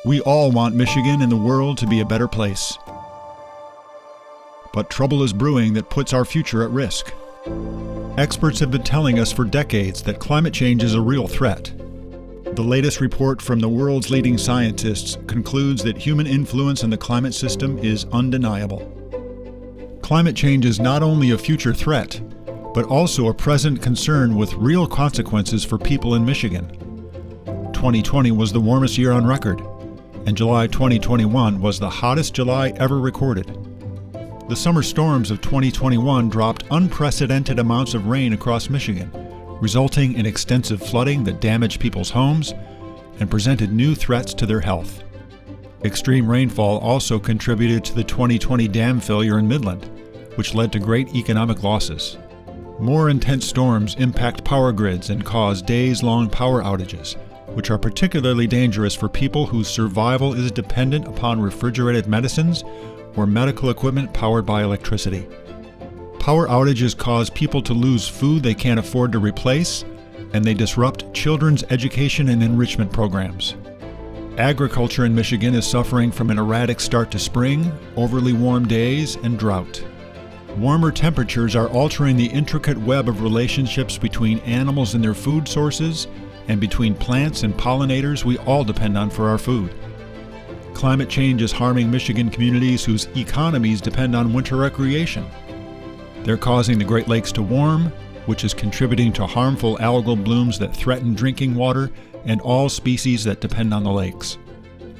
We all want Michigan and the world to be a better place. But trouble is brewing that puts our future at risk. Experts have been telling us for decades that climate change is a real threat. The latest report from the world's leading scientists concludes that human influence in the climate system is undeniable. Climate change is not only a future threat, but also a present concern with real consequences for people in Michigan. 2020 was the warmest year on record, and July 2021 was the hottest July ever recorded. The summer storms of 2021 dropped unprecedented amounts of rain across Michigan, resulting in extensive flooding that damaged people's homes and presented new threats to their health. Extreme rainfall also contributed to the 2020 dam failure in Midland, which led to great economic losses. More intense storms impact power grids and cause days-long power outages, which are particularly dangerous for people whose survival is dependent upon refrigerated medicines or medical equipment powered by electricity. Power outages cause people to lose food they can't afford to replace, and they disrupt children's education and enrichment programs. Agriculture in Michigan is suffering from an erratic start to spring, overly warm days, and drought. Warmer temperatures are altering the intricate web of relationships between animals and their food sources, and between plants and pollinators we all depend on for our food. Climate change is harming Michigan communities whose economies depend on winter recreation. They're causing the Great Lakes to warm, which is contributing to harmful algal blooms that threaten drinking water and all species that depend on the lakes.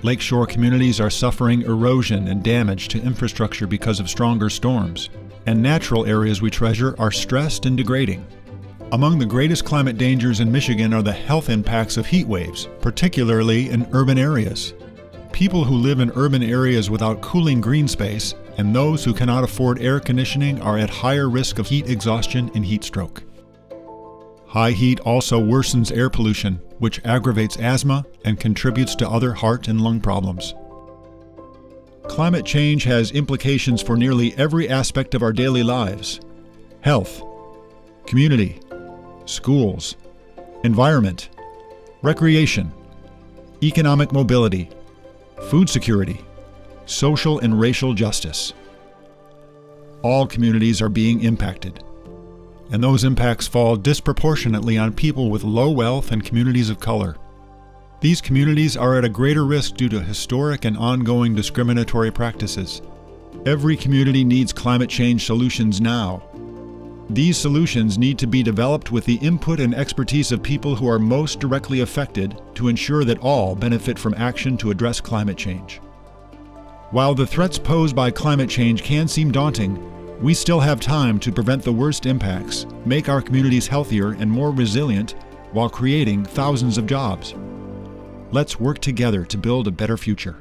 Lakeshore communities are suffering erosion and damage to infrastructure because of stronger storms, and natural areas we treasure are stressed and degrading. Among the greatest climate dangers in Michigan are the health impacts of heat waves, particularly in urban areas. People who live in urban areas without cooling green space and those who cannot afford air conditioning are at higher risk of heat exhaustion and heat stroke. High heat also worsens air pollution, which aggravates asthma and contributes to other heart and lung problems. Climate change has implications for nearly every aspect of our daily lives: health, community, schools, environment, recreation, economic mobility, food security, social and racial justice. All communities are being impacted, and those impacts fall disproportionately on people with low wealth and communities of color. These communities are at a greater risk due to historic and ongoing discriminatory practices. Every community needs climate change solutions now. These solutions need to be developed with the input and expertise of people who are most directly affected to ensure that all benefit from action to address climate change. While the threats posed by climate change can seem daunting, we still have time to prevent the worst impacts, make our communities healthier and more resilient, while creating thousands of jobs. Let's work together to build a better future.